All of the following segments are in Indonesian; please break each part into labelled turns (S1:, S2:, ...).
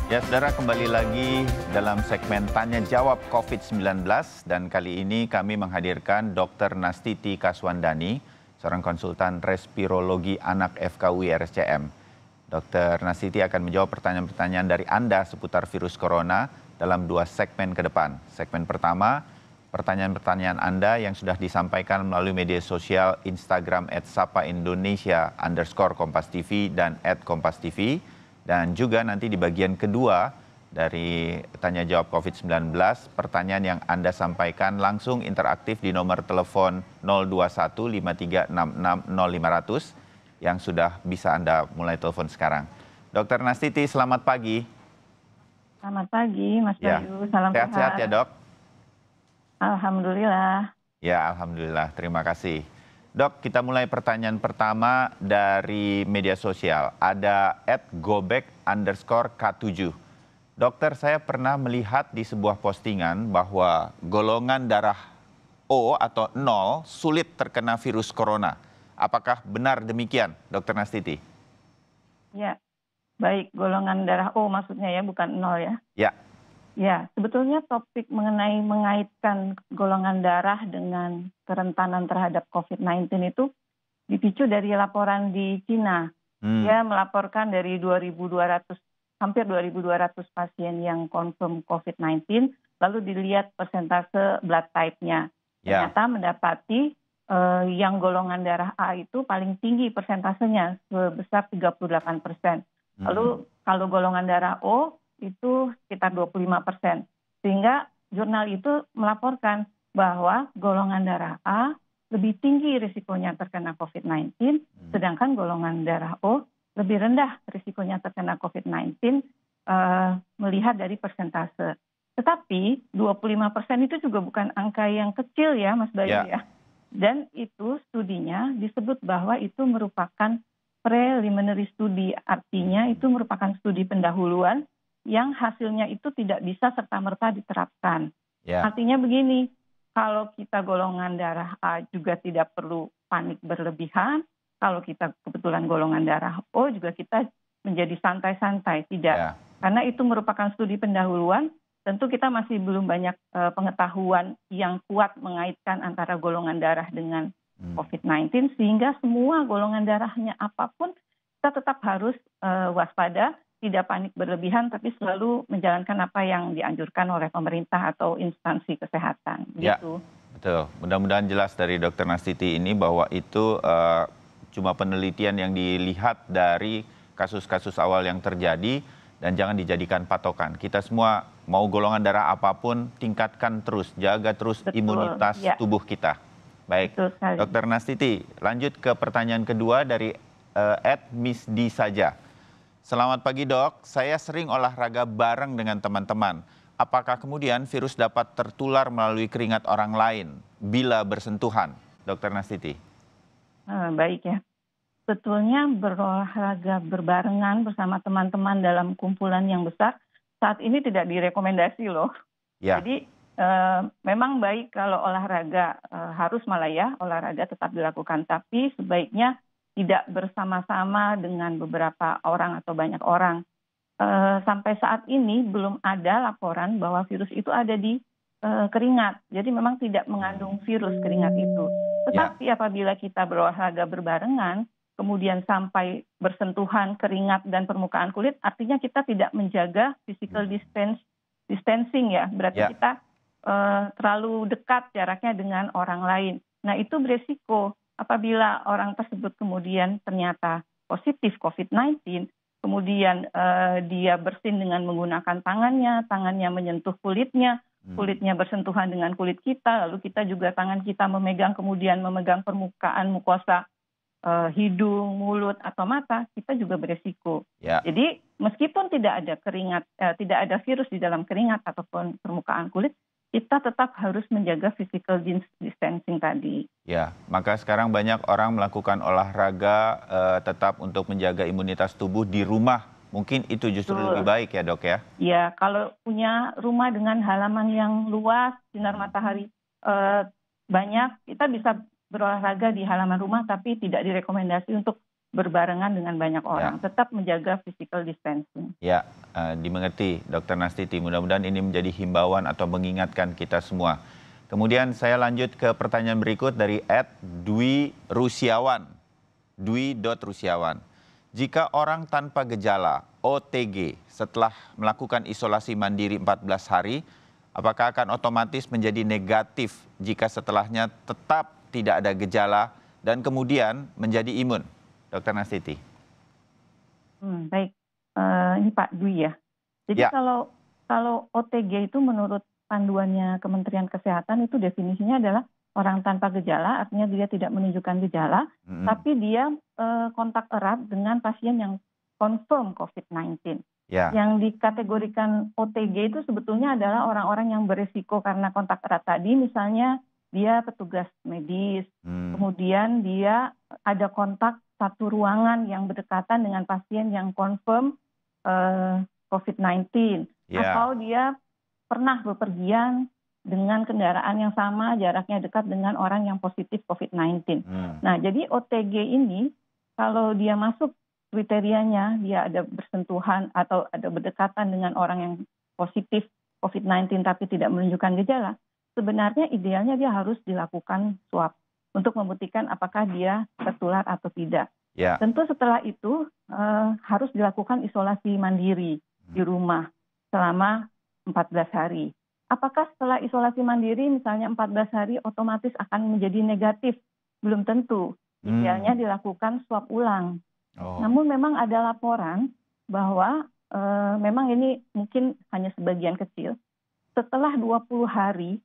S1: Ya, saudara, kembali lagi dalam segmen Tanya Jawab COVID-19 dan kali ini kami menghadirkan Dr. Nastiti Kaswandani, seorang konsultan respirologi anak FKUI RSCM. Dr. Nastiti akan menjawab pertanyaan-pertanyaan dari Anda seputar virus corona dalam 2 segmen ke depan. Segmen pertama, pertanyaan-pertanyaan Anda yang sudah disampaikan melalui media sosial Instagram @sapa_indonesia_kompas.tv dan @kompas.tv. Dan juga nanti di bagian kedua dari Tanya Jawab COVID-19, pertanyaan yang Anda sampaikan langsung interaktif di nomor telepon 021 5366 0500 yang sudah bisa Anda mulai telepon sekarang. Dr. Nastiti, selamat pagi.
S2: Selamat pagi, Mas
S1: Ya,
S2: Bayu. Salam
S1: sehat-sehat ya,
S2: sehat.
S1: Dok?
S2: Alhamdulillah.
S1: Ya, alhamdulillah. Terima kasih. Dok, kita mulai pertanyaan pertama dari media sosial. Ada @gobek_K7. Dokter, saya pernah melihat di sebuah postingan bahwa golongan darah O atau 0 sulit terkena virus corona. Apakah benar demikian, Dokter Nastiti?
S2: Ya, baik, golongan darah O maksudnya ya, bukan 0 ya.
S1: Ya.
S2: Ya, sebetulnya topik mengenai mengaitkan golongan darah dengan kerentanan terhadap COVID-19 itu dipicu dari laporan di Cina. Dia melaporkan dari 2.200, hampir 2.200 pasien yang confirm COVID-19, lalu dilihat persentase blood type-nya. Ternyata mendapati yang golongan darah A itu paling tinggi persentasenya, sebesar 38%. Lalu kalau golongan darah O itu sekitar 25%. Sehingga jurnal itu melaporkan bahwa golongan darah A lebih tinggi risikonya terkena COVID-19, sedangkan golongan darah O lebih rendah risikonya terkena COVID-19 melihat dari persentase. Tetapi 25% itu juga bukan angka yang kecil ya, Mas Bayu ya. Dan itu studinya disebut bahwa itu merupakan preliminary study, artinya itu merupakan studi pendahuluan yang hasilnya itu tidak bisa serta-merta diterapkan. Artinya begini, kalau kita golongan darah A juga tidak perlu panik berlebihan, kalau kita kebetulan golongan darah O juga kita menjadi santai-santai, tidak. Karena itu merupakan studi pendahuluan, tentu kita masih belum banyak pengetahuan yang kuat mengaitkan antara golongan darah dengan COVID-19, sehingga semua golongan darahnya apapun, kita tetap harus waspada, tidak panik berlebihan, tapi selalu menjalankan apa yang dianjurkan oleh pemerintah atau instansi kesehatan. Gitu.
S1: Betul. Mudah-mudahan jelas dari Dr. Nastiti ini bahwa itu cuma penelitian yang dilihat dari kasus-kasus awal yang terjadi dan jangan dijadikan patokan. Kita semua mau golongan darah apapun, tingkatkan terus, jaga terus imunitas tubuh kita. Baik, Dr. Nastiti, lanjut ke pertanyaan kedua dari @misdi saja. Selamat pagi, Dok. Saya sering olahraga bareng dengan teman-teman. Apakah kemudian virus dapat tertular melalui keringat orang lain bila bersentuhan, Dr. Nastiti?
S2: Baik ya. Sebetulnya berolahraga berbarengan bersama teman-teman dalam kumpulan yang besar saat ini tidak direkomendasi loh. Jadi memang baik kalau olahraga, harus malah ya olahraga tetap dilakukan, tapi sebaiknya tidak bersama-sama dengan beberapa orang atau banyak orang. Sampai saat ini belum ada laporan bahwa virus itu ada di keringat. Jadi memang tidak mengandung virus keringat itu. Tetapi apabila kita berolahraga berbarengan, kemudian sampai bersentuhan keringat dan permukaan kulit, artinya kita tidak menjaga physical distancing ya. Berarti kita terlalu dekat jaraknya dengan orang lain. Nah, itu beresiko. Apabila orang tersebut kemudian ternyata positif COVID-19, kemudian dia bersin dengan menggunakan tangannya menyentuh kulitnya, kulitnya bersentuhan dengan kulit kita, lalu kita juga tangan kita memegang permukaan mukosa hidung, mulut atau mata, kita juga beresiko. Jadi meskipun tidak ada virus di dalam keringat ataupun permukaan kulit, kita tetap harus menjaga physical distancing tadi.
S1: Ya, maka sekarang banyak orang melakukan olahraga tetap untuk menjaga imunitas tubuh di rumah. Mungkin itu justru lebih baik ya, Dok ya?
S2: Ya, kalau punya rumah dengan halaman yang luas, sinar matahari banyak, kita bisa berolahraga di halaman rumah, tapi tidak direkomendasi untuk berbarengan dengan banyak orang. Tetap menjaga physical distancing.
S1: Ya, dimengerti Dr. Nastiti. Mudah-mudahan ini menjadi himbauan atau mengingatkan kita semua. Kemudian saya lanjut ke pertanyaan berikut dari @Dwi Rusiawan. Dwi.Rusiawan. Jika orang tanpa gejala OTG setelah melakukan isolasi mandiri 14 hari, apakah akan otomatis menjadi negatif jika setelahnya tetap tidak ada gejala dan kemudian menjadi imun? Dr. Nastiti.
S2: Baik, ini Pak Dwi ya. Jadi
S1: Ya.
S2: kalau OTG itu menurut panduannya Kementerian Kesehatan itu definisinya adalah orang tanpa gejala, artinya dia tidak menunjukkan gejala, tapi dia kontak erat dengan pasien yang confirm COVID-19.
S1: Ya.
S2: Yang dikategorikan OTG itu sebetulnya adalah orang-orang yang berisiko karena kontak erat tadi, misalnya dia petugas medis, kemudian dia ada kontak satu ruangan yang berdekatan dengan pasien yang confirm COVID-19, atau dia pernah bepergian dengan kendaraan yang sama, jaraknya dekat dengan orang yang positif COVID-19. Nah, jadi OTG ini kalau dia masuk kriterianya, dia ada bersentuhan atau ada berdekatan dengan orang yang positif COVID-19 tapi tidak menunjukkan gejala, sebenarnya idealnya dia harus dilakukan swab untuk membuktikan apakah dia tertular atau tidak.
S1: Ya.
S2: Tentu setelah itu harus dilakukan isolasi mandiri di rumah selama 14 hari. Apakah setelah isolasi mandiri misalnya 14 hari otomatis akan menjadi negatif? Belum tentu. Idealnya dilakukan swab ulang. Namun memang ada laporan bahwa memang ini mungkin hanya sebagian kecil. Setelah 20 hari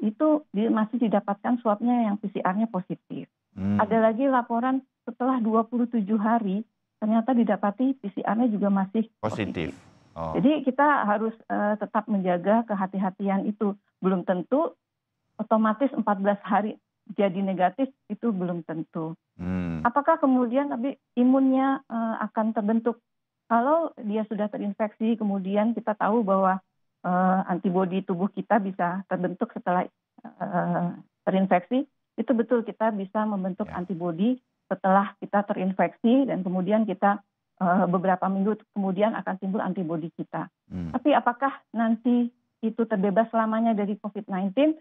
S2: itu masih didapatkan swabnya yang PCR-nya positif. Ada lagi laporan setelah 27 hari ternyata didapati PCR-nya juga masih positif. Jadi kita harus tetap menjaga kehati-hatian itu. Belum tentu otomatis 14 hari jadi negatif, itu belum tentu. Apakah kemudian tapi imunnya akan terbentuk? Kalau dia sudah terinfeksi, kemudian kita tahu bahwa antibodi tubuh kita bisa terbentuk setelah terinfeksi, itu betul kita bisa membentuk antibodi setelah kita terinfeksi dan kemudian kita beberapa minggu kemudian akan timbul antibodi kita. Tapi apakah nanti itu terbebas selamanya dari COVID-19?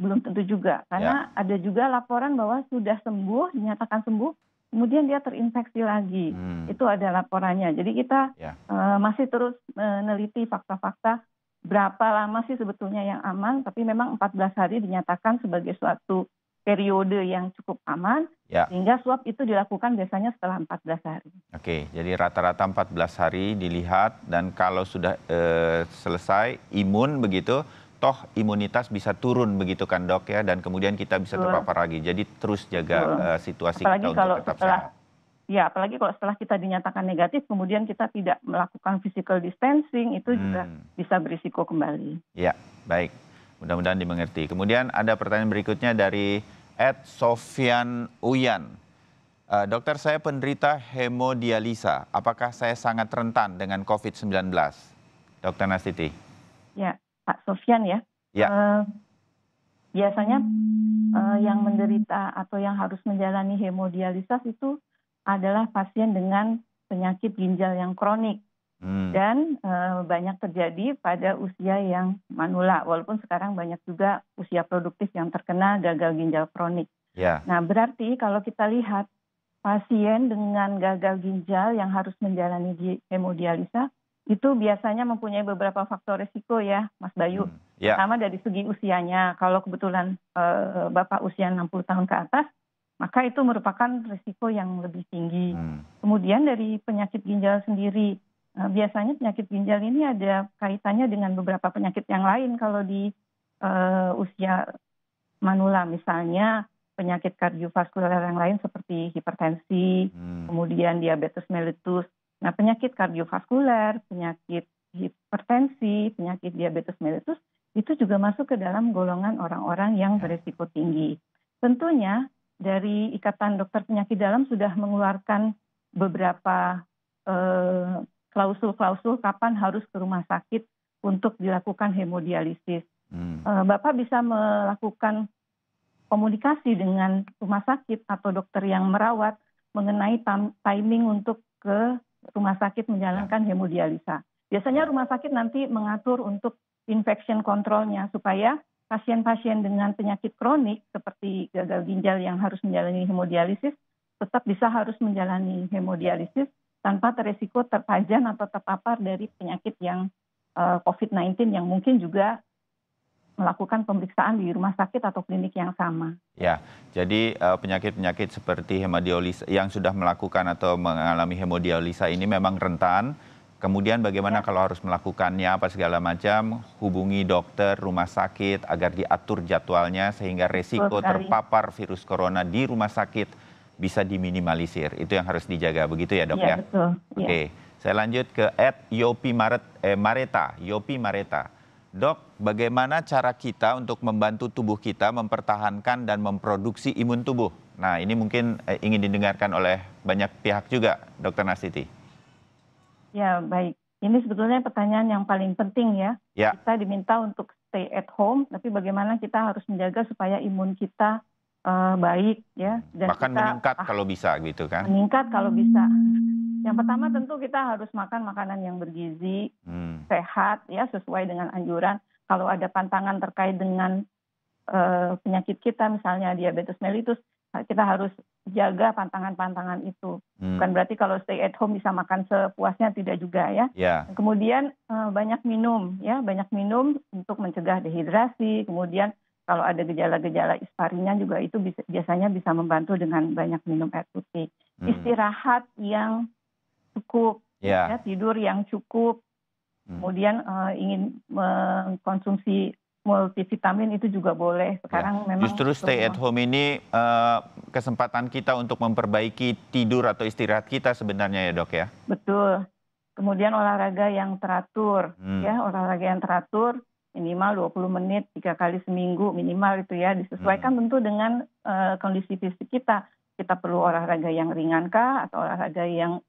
S2: Belum tentu juga, karena ada juga laporan bahwa sudah sembuh, dinyatakan sembuh, kemudian dia terinfeksi lagi. Itu ada laporannya. Jadi kita masih terus meneliti fakta-fakta berapa lama sih sebetulnya yang aman, tapi memang 14 hari dinyatakan sebagai suatu periode yang cukup aman, sehingga swab itu dilakukan biasanya setelah 14 hari.
S1: Oke, jadi rata-rata 14 hari dilihat, dan kalau sudah selesai imun begitu, toh imunitas bisa turun begitu kan dok ya, dan kemudian kita bisa terpapar lagi. Jadi terus jaga situasi
S2: apalagi
S1: kita
S2: kalau
S1: untuk tetap
S2: setelah,
S1: sehat.
S2: Ya, apalagi kalau setelah kita dinyatakan negatif, kemudian kita tidak melakukan physical distancing, itu juga bisa berisiko kembali.
S1: Ya, baik. Mudah-mudahan dimengerti. Kemudian ada pertanyaan berikutnya dari @Sofyan Uyan. Dokter, saya penderita hemodialisa. Apakah saya sangat rentan dengan COVID-19? Dokter Nastiti.
S2: Ya, Pak Sofyan ya.
S1: Ya.
S2: Biasanya yang menderita atau yang harus menjalani hemodialisis itu adalah pasien dengan penyakit ginjal yang kronik. Dan banyak terjadi pada usia yang manula, walaupun sekarang banyak juga usia produktif yang terkena gagal ginjal kronik. Nah, berarti kalau kita lihat pasien dengan gagal ginjal yang harus menjalani hemodialisa, itu biasanya mempunyai beberapa faktor risiko ya, Mas Bayu. Pertama dari segi usianya, kalau kebetulan Bapak usia 60 tahun ke atas, maka itu merupakan risiko yang lebih tinggi. Kemudian dari penyakit ginjal sendiri, biasanya penyakit ginjal ini ada kaitannya dengan beberapa penyakit yang lain kalau di usia manula, misalnya penyakit kardiovaskuler yang lain seperti hipertensi, kemudian diabetes mellitus. Nah, penyakit kardiovaskuler, penyakit hipertensi, penyakit diabetes mellitus itu juga masuk ke dalam golongan orang-orang yang berisiko tinggi. Tentunya dari Ikatan Dokter Penyakit Dalam sudah mengeluarkan beberapa klausul-klausul kapan harus ke rumah sakit untuk dilakukan hemodialisis. Bapak bisa melakukan komunikasi dengan rumah sakit atau dokter yang merawat mengenai timing untuk ke rumah sakit menjalankan hemodialisa. Biasanya rumah sakit nanti mengatur untuk infection controlnya supaya pasien-pasien dengan penyakit kronik seperti gagal ginjal yang harus menjalani hemodialisis tetap bisa harus menjalani hemodialisis tanpa teresiko terpajan atau terpapar dari penyakit yang COVID-19 yang mungkin juga melakukan pemeriksaan di rumah sakit atau klinik yang sama.
S1: Ya, jadi penyakit-penyakit seperti hemodialisa yang sudah melakukan atau mengalami hemodialisa ini memang rentan. Kemudian bagaimana kalau harus melakukannya apa segala macam, hubungi dokter, rumah sakit agar diatur jadwalnya sehingga resiko terpapar virus corona di rumah sakit bisa diminimalisir. Itu yang harus dijaga, begitu ya dok ya?
S2: Betul.
S1: Oke, saya lanjut ke @yopi Mareta. Dok, bagaimana cara kita untuk membantu tubuh kita mempertahankan dan memproduksi imun tubuh? Nah, ini mungkin ingin didengarkan oleh banyak pihak juga, Dr. Nastiti.
S2: Ya, baik. Ini sebetulnya pertanyaan yang paling penting ya. Kita diminta untuk stay at home, tapi bagaimana kita harus menjaga supaya imun kita baik ya. Dan
S1: bahkan meningkat kalau bisa gitu kan?
S2: Meningkat kalau bisa. Yang pertama tentu kita harus makan makanan yang bergizi, sehat ya, sesuai dengan anjuran. Kalau ada pantangan terkait dengan penyakit kita, misalnya diabetes mellitus, kita harus jaga pantangan-pantangan itu. Bukan berarti kalau stay at home bisa makan sepuasnya, tidak juga ya. Kemudian banyak minum ya, banyak minum untuk mencegah dehidrasi. Kemudian kalau ada gejala-gejala isparinya juga itu biasanya bisa membantu dengan banyak minum air putih. Istirahat yang cukup, ya, tidur yang cukup. Kemudian ingin mengkonsumsi multivitamin itu juga boleh. Sekarang memang
S1: justru stay at home ini kesempatan kita untuk memperbaiki tidur atau istirahat kita sebenarnya ya dok ya? Betul.
S2: Kemudian olahraga yang teratur, ya, olahraga yang teratur minimal 20 menit 3 kali seminggu minimal itu ya, disesuaikan tentu dengan kondisi fisik kita. Kita perlu olahraga yang ringan kah atau olahraga yang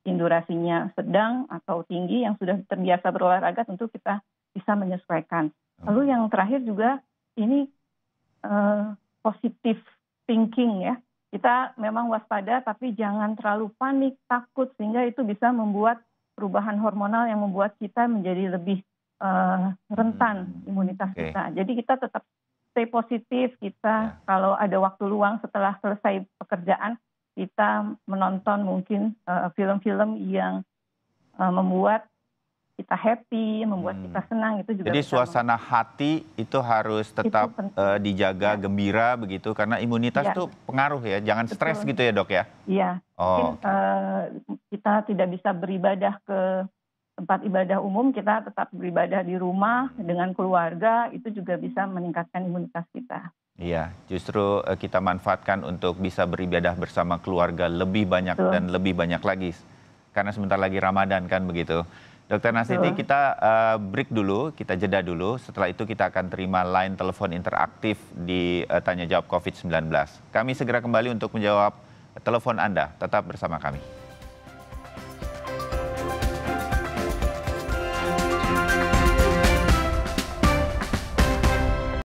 S2: durasinya sedang atau tinggi. Yang sudah terbiasa berolahraga tentu kita bisa menyesuaikan. Lalu yang terakhir juga ini positive thinking ya. Kita memang waspada tapi jangan terlalu panik, takut sehingga itu bisa membuat perubahan hormonal yang membuat kita menjadi lebih rentan imunitas kita. Jadi kita tetap stay positif, kita kalau ada waktu luang setelah selesai pekerjaan kita menonton mungkin film-film yang membuat kita happy, membuat kita senang, itu juga.
S1: Jadi suasana hati itu harus tetap dijaga, gembira begitu, karena imunitas itu pengaruh ya, jangan stres gitu ya dok ya?
S2: Iya, mungkin kita tidak bisa beribadah ke tempat ibadah umum, kita tetap beribadah di rumah dengan keluarga, itu juga bisa meningkatkan imunitas kita.
S1: Iya, justru kita manfaatkan untuk bisa beribadah bersama keluarga lebih banyak dan lebih banyak lagi, karena sebentar lagi Ramadan kan begitu. Dr. Nastiti, kita break dulu, kita jeda dulu. Setelah itu kita akan terima line telepon interaktif di Tanya Jawab COVID-19. Kami segera kembali untuk menjawab telepon Anda. Tetap bersama kami.